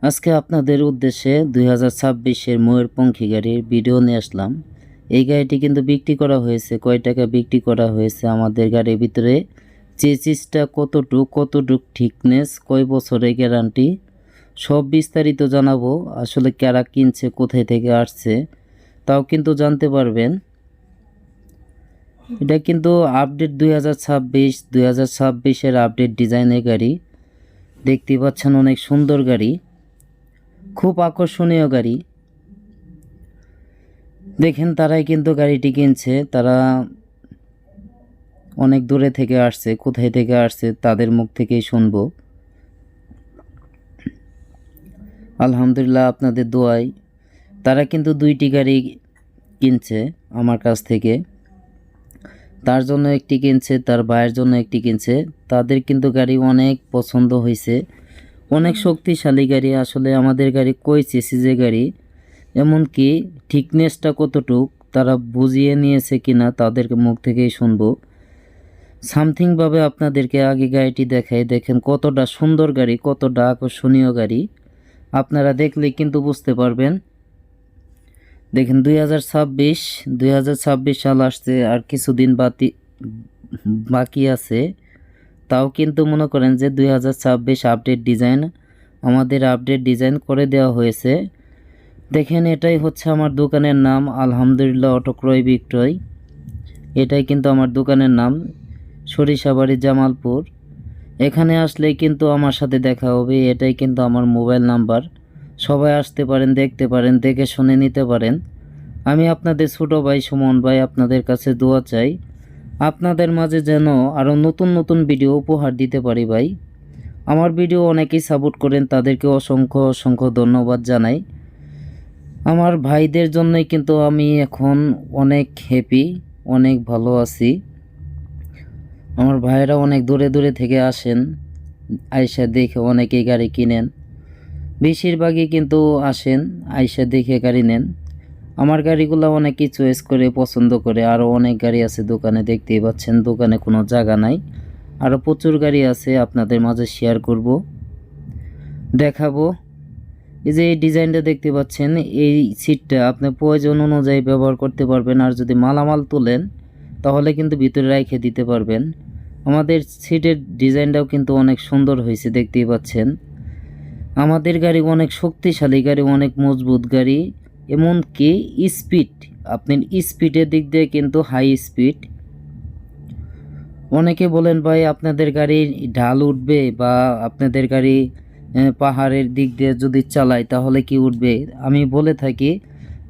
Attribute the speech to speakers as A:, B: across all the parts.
A: আজকে আপনাদের উদ্দেশ্যে 2026-এর ময়ূরপঙ্খী গাড়ির ভিডিও নিয়ে আসলাম। এই গাড়িটি কিন্তু বিক্রি করা হয়েছে, কয় টাকা বিক্রি করা হয়েছে, আমাদের গাড়ির ভিতরে চেসিসটা কতটুক থিকনেস, কয় বছরের গ্যারান্টি, সব বিস্তারিত জানাবো। আসলে কারা কিনছে, কোথায় থেকে আসছে তাও কিন্তু জানতে পারবেন। এটা কিন্তু আপডেট 2026-এর আপডেট ডিজাইনের গাড়ি। দেখতে পাচ্ছেন অনেক সুন্দর গাড়ি, খুব আকর্ষণীয় গাড়ি। দেখেন তারাই কিন্তু গাড়িটি কিনছে, তারা অনেক দূরে থেকে আসছে, কোথায় থেকে আসছে তাদের মুখ থেকেই শুনবো। আলহামদুলিল্লাহ, আপনাদের দোয়ায় তারা কিন্তু 2টি গাড়ি কিনছে আমার কাছ থেকে। তার জন্য একটি কিনছে, তার ভাইয়ের জন্য একটি কিনছে। তাদের কিন্তু গাড়ি অনেক পছন্দ হয়েছে, অনেক শক্তিশালী গাড়ি। আসলে আমাদের গাড়ি কই চেসিসের গাড়ি, এমনকি থিকনেসটা কতটুক তারা বুঝিয়ে নিয়েছে কিনা তাদের মুখ থেকেই শুনবো। সামথিংভাবে আপনাদেরকে আগে গাড়িটি দেখাই। দেখেন কতটা সুন্দর গাড়ি, কতটা আকর্ষণীয় গাড়ি, আপনারা দেখলেই কিন্তু বুঝতে পারবেন। দেখেন 2026 সাল আসছে, আর কিছুদিন বাকি আছে। তাও কিন্তু মনে করেন যে 2026 আপডেট ডিজাইন, আমাদের আপডেট ডিজাইন করে দেওয়া হয়েছে। দেখেন এটাই হচ্ছে আমার দোকানের নাম, আলহামদুলিল্লাহ অটো ক্রয় বিক্রয়। এটাই কিন্তু আমার দোকানের নাম, সরিষাবাড়ি, জামালপুর। এখানে আসলেই কিন্তু আমার সাথে দেখা হবে। এটাই কিন্তু আমার মোবাইল নাম্বার। সবাই আসতে পারেন, দেখতে পারেন, দেখে শুনে নিতে পারেন। আমি আপনাদের ছোট ভাই সুমন ভাই, আপনাদের কাছে দোয়া চাই আপনাদের মাঝে যেন আরও নতুন ভিডিও উপহার দিতে পারি ভাই। আমার ভিডিও অনেকেই সাপোর্ট করেন, তাদেরকে অসংখ্য ধন্যবাদ জানাই। আমার ভাইদের জন্যই কিন্তু আমি এখন অনেক হ্যাপি, অনেক ভালো আছি। আমার ভাইয়েরা অনেক দূরে থেকে আসেন, আয়সা দেখে অনেকেই গাড়ি কিনেন। বেশিরভাগই কিন্তু আসেন, আয়সা দেখে গাড়ি নেন। আমার গাড়িগুলো অনেকেই চয়েস করে পছন্দ করে। আরও অনেক গাড়ি আছে দোকানে, দেখতেই পাচ্ছেন দোকানে কোনো জায়গা নাই। আরও প্রচুর গাড়ি আছে, আপনাদের মাঝে শেয়ার করব, দেখাবো। এই যে এই ডিজাইনটা দেখতে পাচ্ছেন, এই সিটটা আপনার প্রয়োজন অনুযায়ী ব্যবহার করতে পারবেন। আর যদি মালামাল তোলেন তাহলে কিন্তু ভিতরে রেখে দিতে পারবেন। আমাদের সিটের ডিজাইনটাও কিন্তু অনেক সুন্দর হয়েছে, দেখতেই পাচ্ছেন। আমাদের গাড়ি অনেক শক্তিশালী গাড়ি, অনেক মজবুত গাড়ি। এমনকি স্পিড, আপনি স্পিডের দিক দিয়ে কিন্তু হাই স্পিড। অনেকে বলেন ভাই আপনাদের গাড়ি ঢাল উঠবে, বা আপনাদের গাড়ি পাহাড়ের দিক দিয়ে যদি চালাই তাহলে কি উঠবে। আমি বলে থাকি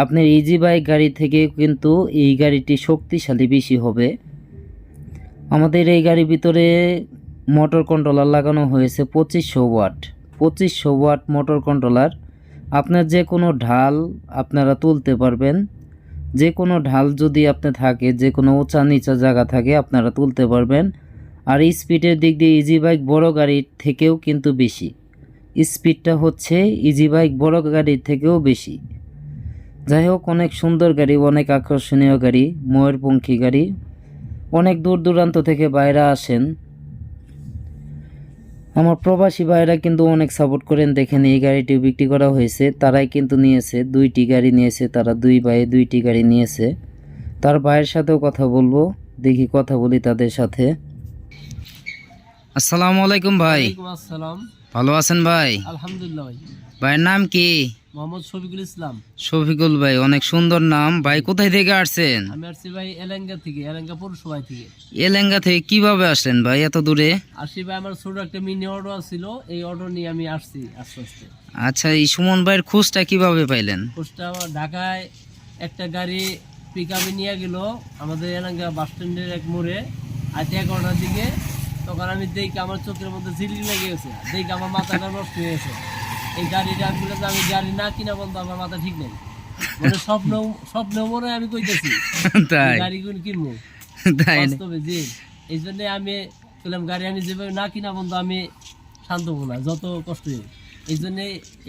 A: আপনার ইজি বাইক গাড়ি থেকে কিন্তু এই গাড়িটি শক্তিশালী বেশি হবে। আমাদের এই গাড়ির ভিতরে মোটর কন্ট্রোলার লাগানো হয়েছে 2500 ওয়াট মোটর কন্ট্রোলার। আপনার যে কোনো ঢাল আপনারা তুলতে পারবেন, যে কোনো ঢাল যদি আপনি থাকে, যে কোনো উঁচা নিচা জায়গা থাকে আপনারা তুলতে পারবেন। আর স্পিডের দিক দিয়ে ইজি বাইক বড় গাড়ির থেকেও কিন্তু বেশি, স্পিডটা হচ্ছে ইজি বাইক বড় গাড়ির থেকেও বেশি। যাই হোক, অনেক সুন্দর গাড়ি, অনেক আকর্ষণীয় গাড়ি, ময়ূরপঙ্খী গাড়ি। অনেক দূরান্ত থেকে বাইরে আসেন। আমার প্রবাসী ভাইরা কিন্তু অনেক সাপোর্ট করেন। দেখেন এই গাড়িটি বিক্রি করা হয়েছে, তারাই কিন্তু নিয়েছে, 2টি গাড়ি নিয়েছে তারা, 2 ভাই 2টি গাড়ি নিয়েছে। তার ভাইয়ের সাথেও কথা বলবো, দেখি কথা বলি তাদের সাথে। আসসালামু আলাইকুম ভাই।
B: ওয়ালাইকুম আসসালাম।
A: ভালো আছেন ভাই?
B: আলহামদুলিল্লাহ ভাই।
A: ভাইয়ের নাম কি?
B: মোহাম্মদ শফিকুল ইসলাম।
A: শফিকুল ভাই, অনেক সুন্দর নাম ভাই। কোথায় থেকে আসছেন?
B: আমি আসছি ভাই এলেঙ্গা থেকে, এলেঙ্গা পৌরসভা থেকে।
A: এলেঙ্গা থেকে কিভাবে আসলেন ভাই এত দূরে?
B: আসি ভাই, আমার ছোট একটা মিনি অটো ছিল, এই অটো নিয়ে আমি আসছি আস্তে আস্তে।
A: আচ্ছা, এই সুমন ভাইয়ের খোঁজটা কিভাবে পাইলেন?
B: খোঁজটা আমার ঢাকায় একটা গাড়ি পিক আপে নিয়ে গেল আমাদের এলেঙ্গা বাস স্ট্যান্ডের এক মোড়ে, আজ 11টার দিকে। তখন আমি দেখি আমার চোখের মধ্যে ঝিলকি লেগে গেছে, দেখি আমার মাথাটা নষ্ট হয়ে গেছে। এই গাড়িটা আমি বলে আমি গাড়ি না কিনা বলতো আমার মাথা ঠিক নেই, মানে স্বপ্ন মনে আমি কইতেছি গাড়ি কিনবো বাস্তবে যে। এই জন্য আমি বললাম গাড়ি আমি যেভাবে না কিনা বন্ধু আমি শান্ত হবো না, যত কষ্ট হোক। এই জন্য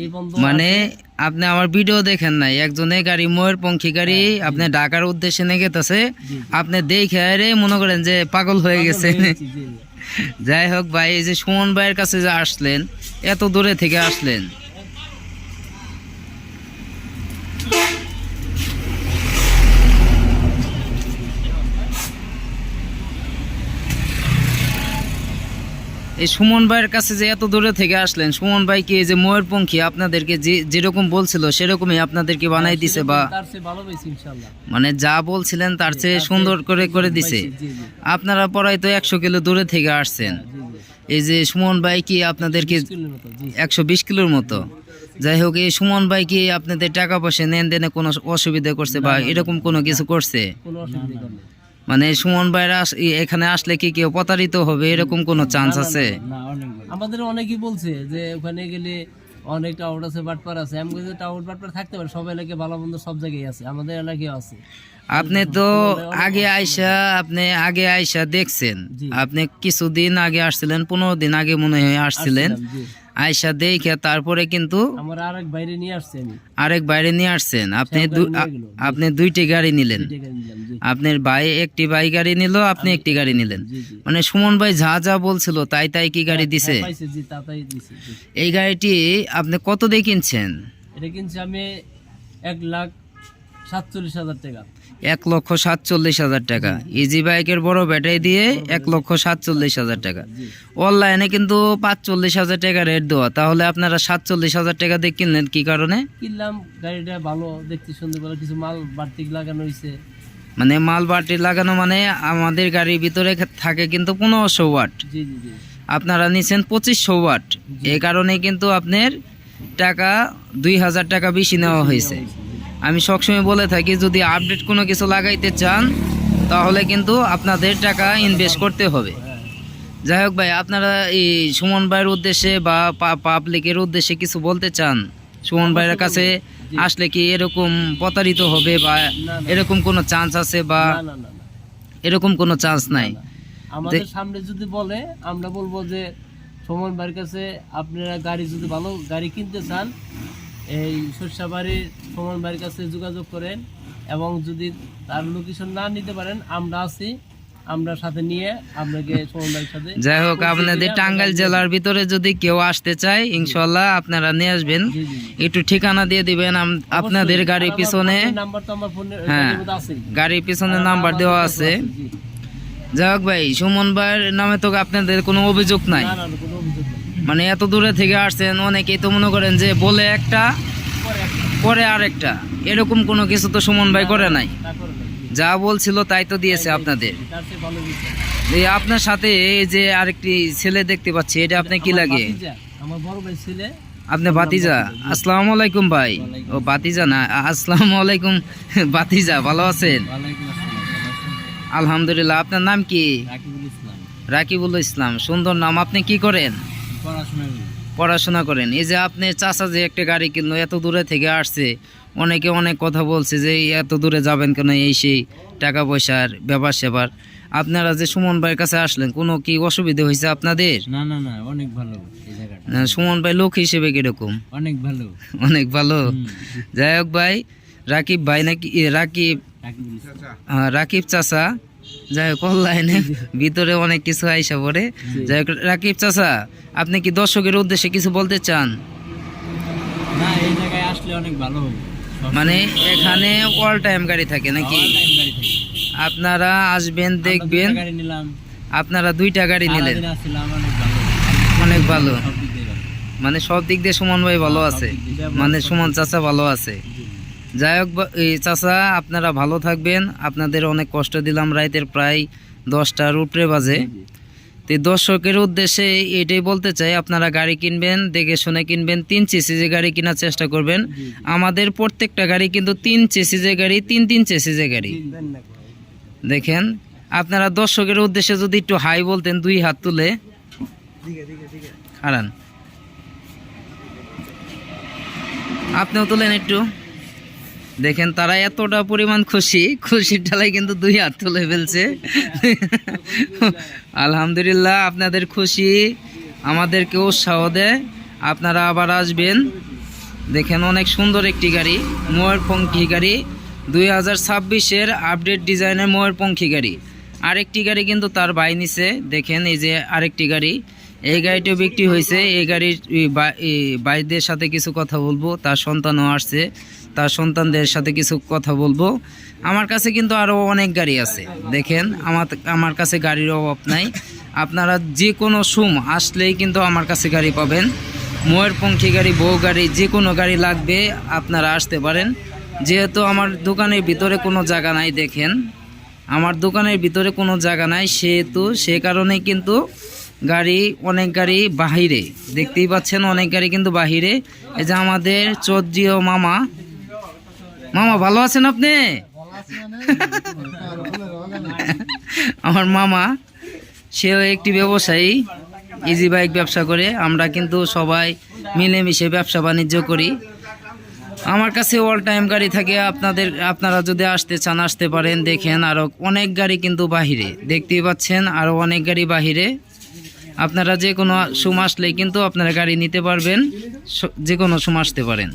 B: এই বন্ধু,
A: মানে আপনি আমার ভিডিও দেখেন নাই, একজনে গাড়ি ময়ূরপঙ্খী গাড়ি আপনি ঢাকার উদ্দেশ্যে নিয়ে গেতেছে, আপনি দেখে আরে মনে করেন যে পাগল হয়ে গেছে। যাই হোক ভাই, এই যে সুমন ভাইয়ের কাছে যে আসলেন, এত দূরে থেকে আসলেন, এই সুমন ভাইয়ের কাছে যে এত দূরে থেকে আসলেন, সুমন ভাই কি এই যে ময়ূরপঙ্খী আপনাদেরকে যেরকম বলছিল সেরকমই আপনাদেরকে বানাই দিছে, বা
B: তার চেয়ে ভালো পেয়েছি ইনশাআল্লাহ।
A: মানে যা বলছিলেন তার চেয়ে সুন্দর করে দিছে?
B: জি জি
A: আপনারা পড়াই তো 100 কিলো দূরে থেকে আসছেন,
B: জি জি
A: এই যে সুমন ভাই কি আপনাদেরকে
B: 20 কিলোর মতো, জি
A: 120 কিলোর মতো? যাই হোক, এই সুমন ভাই কি আপনাদের টাকা পয়সা দেনে কোনো অসুবিধা করছে বা এরকম কোনো কিছু করছে?
B: কোনো অসুবিধা নেই।
A: মানে সুমন ভাইরা এখানে আসলে কি কেউ প্রতারিত হবে এরকম কোনো চান্স আছে?
B: আমাদের অনেকেই বলছে যে ওখানে গেলে অনেক টাউট আছে, বাটপার আছে। আমি বলছি টাউট বাটপার থাকতে পারে, সব এলাকায় ভালো মন্দ সব জায়গায় আছে, আমাদের এলাকায় আছে।
A: আপনি তো আপনি আগে আইসা দেখছেন,
B: জি।
A: আপনি কিছুদিন আগে আসছিলেন, 15 দিন আগে মনে হয় আসছিলেন,
B: আসছিলাম, জি।
A: আইসা দেখে তারপরে কিন্তু
B: আমার আরেক বাইরে নিয়ে আসছে, আমি
A: আরেক বাইরে নিয়ে আসছেন। আপনি
B: সে গাড়ি নিয়ে গেল।
A: আপনি 2টি গাড়ি নিলেন,
B: দুইটা গাড়ি নিলাম, জি
A: আপনার ভাই একটি বাইক গাড়ি নিল, আপনি একটি গাড়ি নিলেন।
B: জি জি।
A: মানে সুমন ভাই যা যা বলছিল তাই কি গাড়ি দিছে?
B: হ্যাঁ, পাইছে, জি তাই দিছে, জি।
A: এই গাড়িটি আপনি কত দিয়ে কিনছেন?
B: এটা কিনছি আমি 1,47,000 টাকা।
A: 1,47,000 টাকা। ইজি বাইকের বড় ব্যাটারি দিয়ে 1,47,000 টাকা।
B: জি
A: অনলাইনে কিন্তু 45,000 টাকা রেট দেওয়া, তাহলে আপনারা 47,000 টাকা দিয়ে কিনলেন কি কারণে?
B: কিনলাম, গাড়িটা ভালো দেখতে, সুন্দর, ভালো কিছু মাল বাড়তি লাগানো হয়েছে।
A: মানে মাল বাটি লাগানো, মানে আমাদের গাড়ির ভিতরে থাকে কিন্তু 1500 ওয়াট,
B: জি জি জি
A: আপনারা নিচ্ছেন 2500 ওয়াট। এই কারণে কিন্তু আপনার টাকা 2,000 টাকা বেশি নেওয়া হয়েছে। আমি সবসময় বলে থাকি, যদি আপডেট কোনো কিছু লাগাইতে চান তাহলে কিন্তু আপনাদের টাকা ইনভেস্ট করতে হবে।
B: হ্যাঁ।
A: যাই হোক ভাই, আপনারা এই সুমন ভাইয়ের উদ্দেশ্যে বা পাবলিকের উদ্দেশ্যে কিছু বলতে চান? সুমন ভাইয়ের কাছে আসলে কি এরকম প্রতারিত হবে বা
B: না।
A: এরকম কোনো চান্স আছে বা
B: না না না না,
A: এরকম কোনো চান্স নাই?
B: আমাদের সামনে যদি বলে, আমরা বলবো যে সুমন ভাইয়ের কাছে আপনারা গাড়ি যদি ভালো গাড়ি কিনতে চান, এই সরষাবাড়ির সুমন ভাইয়ের কাছে যোগাযোগ করেন, এবং যদি তার লোকেশন না নিতে পারেন, আমরা আছি, আমরা সাথে নিয়ে আপনাকে সুমন ভাইয়ের সাথে।
A: যাই হোক, আপনাদের টাঙ্গাইল জেলার ভিতরে যদি কেউ আসতে চায় ইনশাল্লাহ আপনারা নিয়ে আসবেন।
B: জি জি জি।
A: একটু ঠিকানা দিয়ে দিবেন, আপনাদের গাড়ির পিছনে,
B: নাম্বার তো আমার ফোনে
A: হ্যাঁ,
B: আছে,
A: গাড়ির পিছনে নাম্বার দেওয়া আছে।
B: জি।
A: যাই হোক ভাই, সুমন ভাইয়ের নামে তো আপনাদের কোনো অভিযোগ নাই?
B: না না না, কোনো অভিযোগ নেই।
A: মানে এত দূরে থেকে আসছেন, অনেকেই তো মনে করেন যে বলে একটা
B: পরে
A: পরে আরেকটা, এরকম কোনো কিছু তো সুমন ভাই করে নাই।
B: তারপরে নাই, জি।
A: যা বলছিল তাই তো দিয়েছে আপনাদের।
B: তার চেয়ে ভালো দিচ্ছে।
A: এই আপনার সাথে এই যে আরেকটি ছেলে দেখতে পাচ্ছি, এটা আপনার কি
B: আমার
A: লাগে?
B: ভাতিজা, আমার বড় ভাই ছেলে।
A: আপনি ভাতিজা? আসসালামু আলাইকুম ভাই। ও ভাতিজা না, আসসালামু আলাইকুম ভাতিজা, ভালো আছেন? আলহামদুলিল্লাহ। আপনার নাম কি? রাকিবুল ইসলাম, সুন্দর নাম। আপনি কি করেন? পড়াশোনা করেন। এই যে আপনি চাচা যে একটা গাড়ি কিনলো, এত দূরে থেকে আসছে, অনেকে অনেক কথা বলছে যে এত দূরে যাবেন কেন, এই সেই টাকা পয়সার ব্যাপার স্যাপার। আপনারা যে সুমন ভাইয়ের কাছে আসলেন, কোনো কি অসুবিধা হয়েছে আপনাদের?
B: না না না, অনেক ভালো এই জায়গাটা,
A: সুমন ভাই লোক হিসেবে কিরকম?
B: অনেক ভালো।
A: অনেক ভালো। যাই হোক ভাই, রাকিব ভাই নাকি রাকিব চাচা, যাই হোক অনলাইনে ভিতরে অনেক কিছু আইসা পড়ে। যাই হোক রাকিব চাচা, আপনি কি দর্শকের উদ্দেশ্যে কিছু বলতে চান?
B: না, এই জায়গায় আসলে অনেক ভালো হবে।
A: মানে এখানে অল টাইম গাড়ি থাকে নাকি? আপনারা আসবেন, দেখবেন।
B: গাড়ি নিলাম,
A: আপনারা 2টা গাড়ি নিলেন,
B: সারাদিন আসছিলাম, অনেক ভালো,
A: অনেক ভালো।
B: সব দিক দিয়ে ভালো।
A: মানে সব দিক দিয়ে সুমন ভাই ভালো আছে, মানে সুমন চাচা ভালো আছে। যাই হোক এই চাচা, আপনারা ভালো থাকবেন। আপনাদের অনেক কষ্ট দিলাম, রাতের প্রায় 10টার উপরে বাজে। তো দর্শকের উদ্দেশ্যে এটাই বলতে চাই, আপনারা গাড়ি কিনবেন দেখে শুনে কিনবেন, 3 চেসিজের গাড়ি কেনার চেষ্টা করবেন। আমাদের প্রত্যেকটা গাড়ি কিন্তু 3 চেসিজের গাড়ি, 3 চেসিজের গাড়ি। দেখেন, আপনারা দর্শকের উদ্দেশ্যে যদি একটু হাই বলতেন 2 হাত তুলে, হারান, আপনিও তুলেন একটু। দেখেন তারা এতটা পরিমাণ খুশির ঢালাই কিন্তু 2 হাত তুলে ফেলছে। আলহামদুলিল্লাহ, আপনাদের খুশি আমাদেরকে উৎসাহ দেয়। আপনারা আবার আসবেন। দেখেন অনেক সুন্দর একটি গাড়ি, ময়ূরপঙ্খী গাড়ি, 2026-এর আপডেট ডিজাইনের ময়ূরপঙ্খী গাড়ি। আরেকটি গাড়ি কিন্তু তার ভাই নিছে, দেখেন এই যে আরেকটি গাড়ি। এই গাড়িটিও বিক্রি হয়েছে। এই গাড়ির ভাইদের সাথে কিছু কথা বলবো, তার সন্তানও আসছে, তার সন্তানদের সাথে কিছু কথা বলবো। আমার কাছে কিন্তু আরও অনেক গাড়ি আছে, দেখেন আমার কাছে গাড়ির অভাব নাই। আপনারা যে কোনো সুম আসলেই কিন্তু আমার কাছে গাড়ি পাবেন। ময়ূরপঙ্খী গাড়ি, বউ গাড়ি, যে কোনো গাড়ি লাগবে আপনারা আসতে পারেন। যেহেতু আমার দোকানের ভিতরে কোনো জায়গা নাই, দেখেন আমার দোকানের ভিতরে কোনো জায়গা নাই, সেহেতু সে কারণেই কিন্তু অনেক গাড়ি বাহিরে, দেখতেই পাচ্ছেন অনেক গাড়ি কিন্তু বাহিরে। এই যে আমাদের চৌধুরী মামা, ভালো আছেন আপনি? আমার মামা, সেও একটি ব্যবসায়ী, ইজি বাইক ব্যবসা করে। আমরা কিন্তু সবাই মিলেমিশে ব্যবসা বাণিজ্য করি। আমার কাছে অল টাইম গাড়ি থাকে। আপনারা যদি আসতে চান আসতে পারেন। দেখেন আরও অনেক গাড়ি কিন্তু বাহিরে, দেখতেই পাচ্ছেন আরও অনেক গাড়ি বাহিরে। আপনারা যে কোনো সময় আসলেই কিন্তু আপনারা গাড়ি নিতে পারবেন, যে কোনো সময় আসতে পারেন।